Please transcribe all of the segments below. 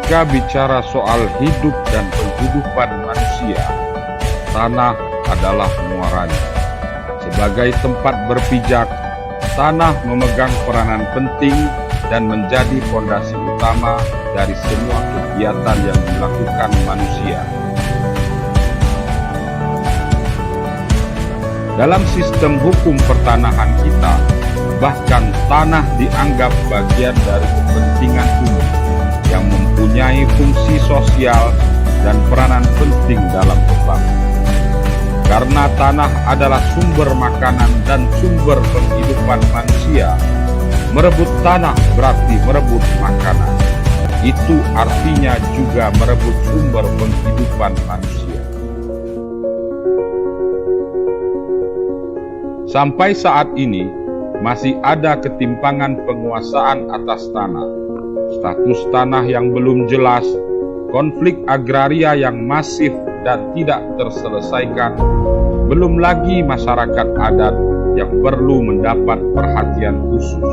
Jika bicara soal hidup dan penghidupan manusia, tanah adalah muaranya. Sebagai tempat berpijak, tanah memegang peranan penting dan menjadi fondasi utama dari semua kegiatan yang dilakukan manusia. Dalam sistem hukum pertanahan kita, bahkan tanah dianggap bagian dari kepentingan umum yang mempunyai fungsi sosial dan peranan penting dalam bangsa. Karena tanah adalah sumber makanan dan sumber penghidupan manusia, merebut tanah berarti merebut makanan. Itu artinya juga merebut sumber penghidupan manusia. Sampai saat ini, masih ada ketimpangan penguasaan atas tanah, status tanah yang belum jelas, konflik agraria yang masif dan tidak terselesaikan, belum lagi masyarakat adat yang perlu mendapat perhatian khusus.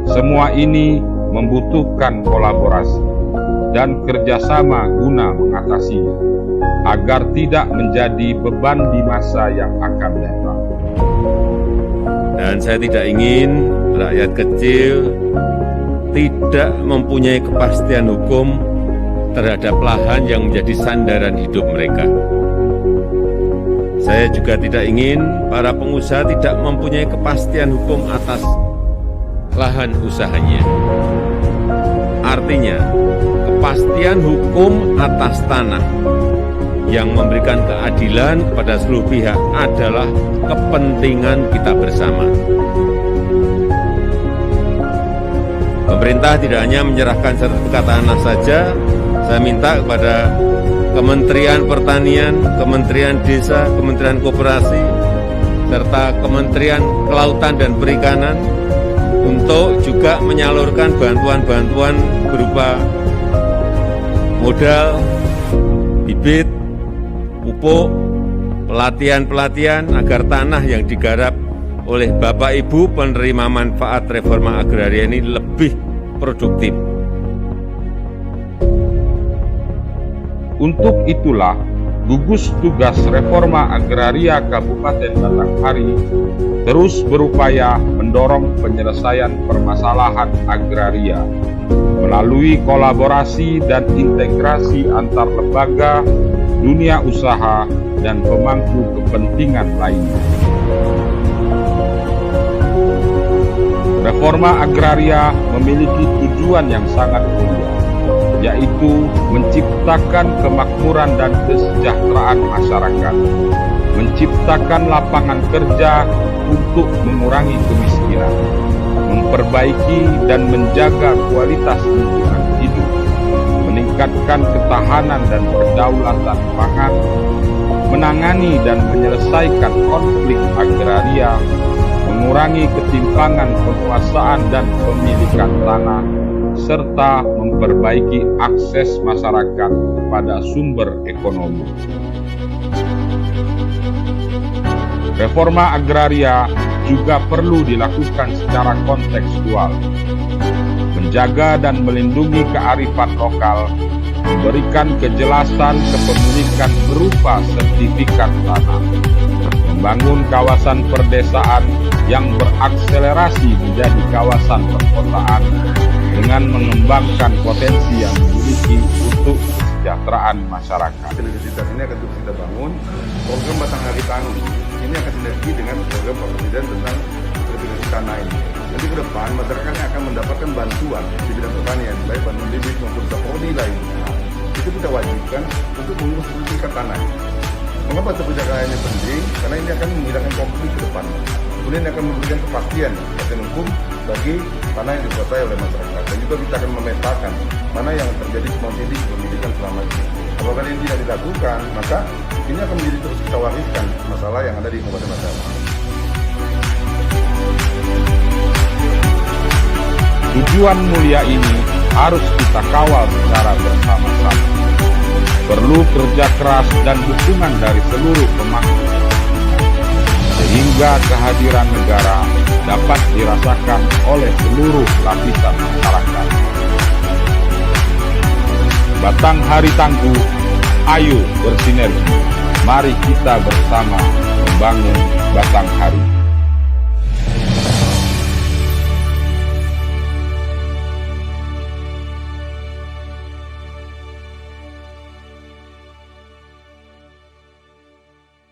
Semua ini membutuhkan kolaborasi dan kerjasama guna mengatasinya, agar tidak menjadi beban di masa yang akan datang. Dan saya tidak ingin rakyat kecil tidak mempunyai kepastian hukum terhadap lahan yang menjadi sandaran hidup mereka. Saya juga tidak ingin para pengusaha tidak mempunyai kepastian hukum atas lahan usahanya. Artinya, kepastian hukum atas tanah yang memberikan keadilan kepada seluruh pihak adalah kepentingan kita bersama. Pemerintah tidak hanya menyerahkan sertifikat tanah saja, saya minta kepada Kementerian Pertanian, Kementerian Desa, Kementerian Koperasi, serta Kementerian Kelautan dan Perikanan untuk juga menyalurkan bantuan-bantuan berupa modal, bibit, pupuk, pelatihan-pelatihan agar tanah yang digarap oleh Bapak Ibu penerima manfaat reforma agraria ini lebih produktif. Untuk itulah, gugus tugas reforma agraria Kabupaten Batanghari terus berupaya mendorong penyelesaian permasalahan agraria melalui kolaborasi dan integrasi antar lembaga, dunia usaha, dan pemangku kepentingan lainnya. Reforma agraria memiliki tujuan yang sangat mulia, yaitu menciptakan kemakmuran dan kesejahteraan masyarakat, menciptakan lapangan kerja untuk mengurangi kemiskinan, memperbaiki dan menjaga kualitas lingkungan hidup, meningkatkan ketahanan dan kedaulatan pangan, menangani dan menyelesaikan konflik agraria, mengurangi ketimpangan penguasaan dan pemilikan tanah, serta memperbaiki akses masyarakat pada sumber ekonomi. Reforma agraria juga perlu dilakukan secara kontekstual, menjaga dan melindungi kearifan lokal, memberikan kejelasan kepemilikan berupa sertifikat tanah, membangun kawasan perdesaan yang berakselerasi menjadi kawasan perkotaan dengan mengembangkan potensi yang dimiliki untuk kesejahteraan masyarakat. Sinergitas ini akan terus kita bangun. Program Batanghari Tani ini akan sinergi dengan program Pak Presiden tentang sertifikasi tanah ini. Nanti ke depan masyarakat akan mendapatkan bantuan di bidang pertanian, baik bantuan bibit maupun sapodi lainnya. Itu kita wajibkan untuk mengurus sertifikat tanah. Mengapa sertifikat tanah ini penting? Karena ini akan menghilangkan konflik ke depan. Kemudian akan memberikan kepastian hukum bagi tanah yang dikuasai oleh masyarakat. Dan juga kita akan memetakan mana yang terjadi smart city kepemilikan selama ini. Apabila ini tidak dilakukan, maka ini akan menjadi terus kita wariskan masalah yang ada di kabupaten masyarakat. Tujuan mulia ini harus kita kawal secara bersama-sama. Perlu kerja keras dan dukungan dari seluruh pemangku, sehingga kehadiran negara dapat dirasakan oleh seluruh lapisan masyarakat. Batanghari Tangguh, ayo bersinergi. Mari kita bersama membangun Batanghari.